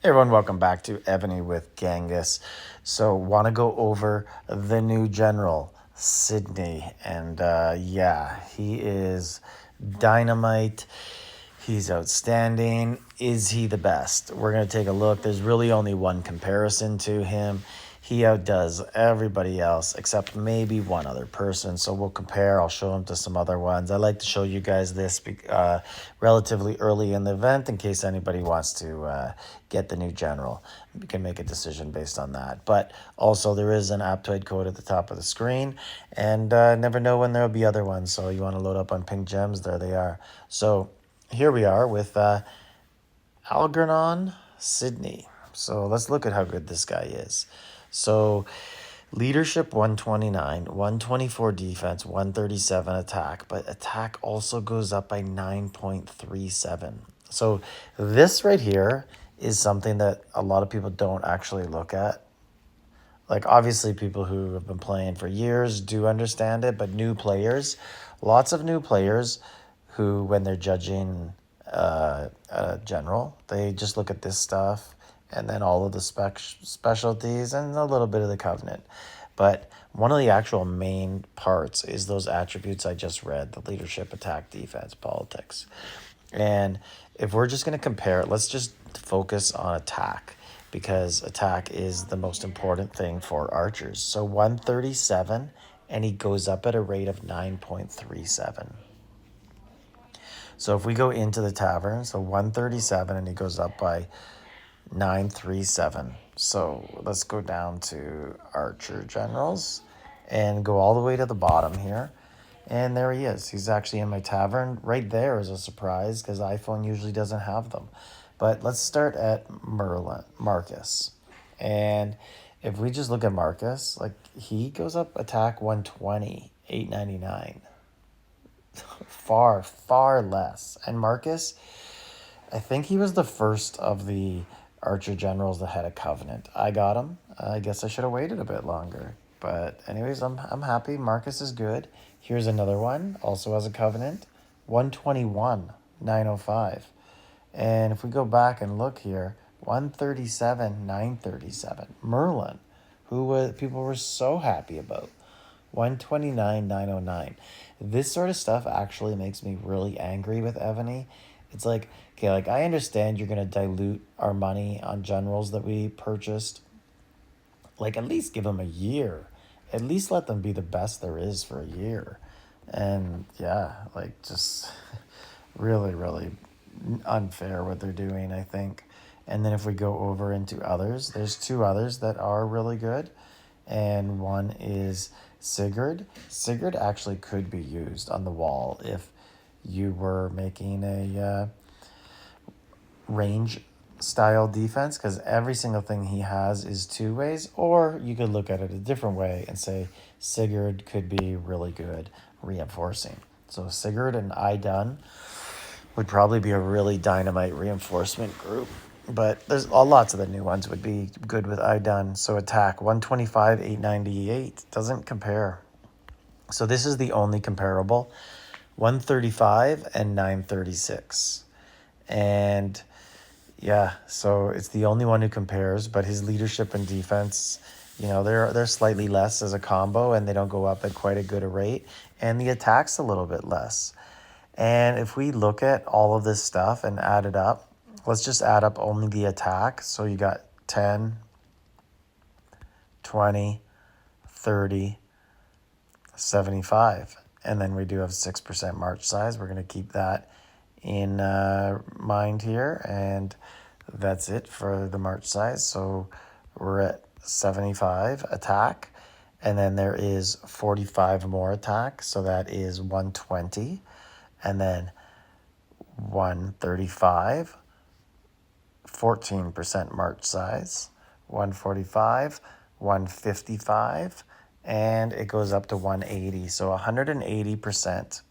Hey everyone, welcome back to Evony with Genghis. So, want to go over the new general, Sidney. And yeah, he is dynamite. He's outstanding. Is he the best? We're going to take a look. There's really only one comparison to him. He outdoes everybody else except maybe one other person. So we'll compare. I'll show him to some other ones. I like to show you guys this relatively early in the event in case anybody wants to get the new general. You can make a decision based on that. But also there is an Aptoide code at the top of the screen, and never know when there'll be other ones. So you want to load up on pink gems, there they are. So here we are with Algernon Sidney. So let's look at how good this guy is. So leadership 129, 124 defense, 137 attack, but attack also goes up by 9.37. So this right here is something that a lot of people don't actually look at. Like, obviously people who have been playing for years do understand it, but new players, lots of new players who, when they're judging a general, they just look at this stuff and then all of the specialties and a little bit of the covenant. But one of the actual main parts is those attributes I just read: the leadership, attack, defense, politics. And if we're just going to compare it, let's just focus on attack, because attack is the most important thing for archers. So 137, and he goes up at a rate of 9.37. So if we go into the tavern, so 137, and he goes up by 937. So let's go down to archer generals and go all the way to the bottom here. And there he is. He's actually in my tavern. Right there is a surprise because iPhone usually doesn't have them. But let's start at Marcus. And if we just look at Marcus, like, he goes up attack 120, 899. Far less. And Marcus, I think he was the first of the archer generals that had a covenant. I got him. I guess I should have waited a bit longer. But anyways, I'm happy. Marcus is good. Here's another one, also has a covenant. 121, 905. And if we go back and look here, 137, 937. Merlin, who people were so happy about. 129, 909. This sort of stuff actually makes me really angry with Evony. It's like, okay, like, I understand you're going to dilute our money on generals that we purchased. Like, at least give them a year. At least let them be the best there is for a year. And yeah, like, just really, really unfair what they're doing, I think. And then if we go over into others, there's two others that are really good. And one is Sigurd. Sigurd actually could be used on the wall if you were making a range style defense, because every single thing he has is two ways. Or you could look at it a different way and say Sigurd could be really good reinforcing. So Sigurd and Idun would probably be a really dynamite reinforcement group. But there's lots of the new ones would be good with Idun. So attack 125, 898 doesn't compare. So this is the only comparable, 135 and 936. And yeah, so it's the only one who compares, but his leadership and defense, you know, they're slightly less as a combo, and they don't go up at quite a good a rate. And the attack's a little bit less. And if we look at all of this stuff and add it up, let's just add up only the attack. So you got 10, 20, 30, 75. And then we do have 6% march size. We're going to keep that in mind here. And that's it for the march size. So we're at 75 attack. And then there is 45 more attack. So that is 120. And then 135. 14% march size, 145, 155, and it goes up to 180. So 180%.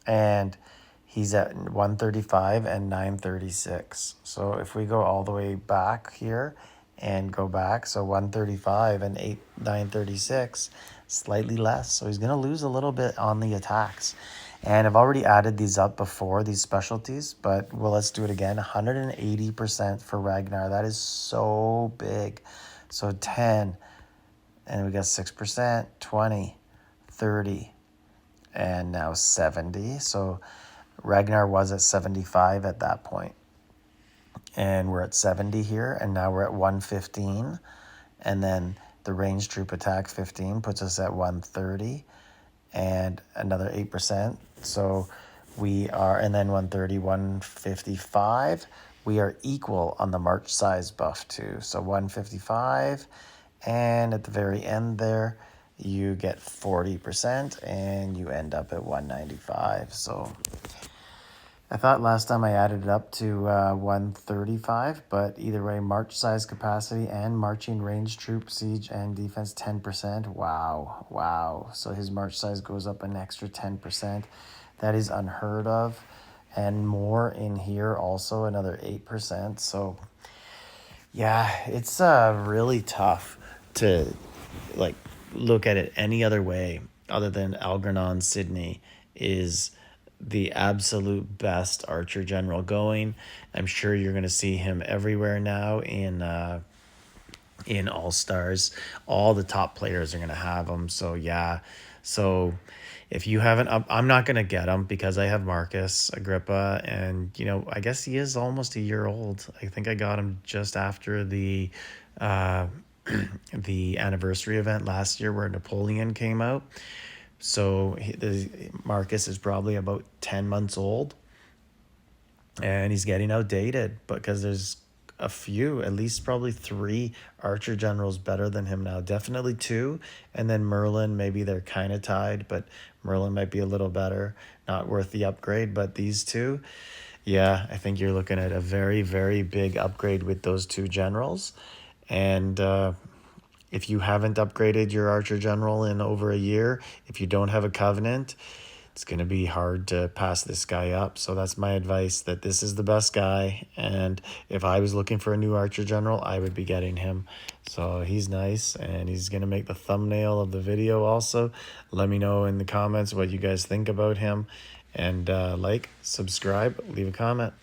And he's at 135 and 936. So if we go all the way back here and go back, so 135 and 936, slightly less. So he's going to lose a little bit on the attacks. And I've already added these up before, these specialties, but well, let's do it again. 180% for Ragnar. That is so big. So 10, and we got 6%, 20, 30, and now 70. So Ragnar was at 75 at that point. And we're at 70 here, and now we're at 115. And then the range troop attack 15 puts us at 130 and another 8%. So we are, and then 130, 155. We are equal on the march size buff too. So 155, and at the very end there, you get 40% and you end up at 195. So I thought last time I added it up to 135, but either way, march size capacity and marching range troop siege and defense 10%. Wow, wow. So his march size goes up an extra 10%. That is unheard of. And more in here also, another 8%. So yeah, it's really tough to like look at it any other way other than Algernon Sidney is the absolute best archer general going. I'm sure you're going to see him everywhere now in All Stars. All the top players are going to have him. So yeah, so if you haven't, I'm not going to get him because I have Marcus Agrippa, and you know, I guess he is almost a year old. I think I got him just after the the anniversary event last year where Napoleon came out. So Marcus is probably about 10 months old, and he's getting outdated because there's a few, at least probably 3 archer generals better than him now. Definitely 2, and then Merlin, maybe they're kind of tied, but Merlin might be a little better. Not worth the upgrade, but these 2, yeah, I think you're looking at a very, very big upgrade with those 2 generals. And if you haven't upgraded your archer general in over a year, if you don't have a covenant, it's going to be hard to pass this guy up. So that's my advice, that this is the best guy. And if I was looking for a new archer general, I would be getting him. So he's nice, and he's going to make the thumbnail of the video also. Let me know in the comments what you guys think about him. And like, subscribe, leave a comment.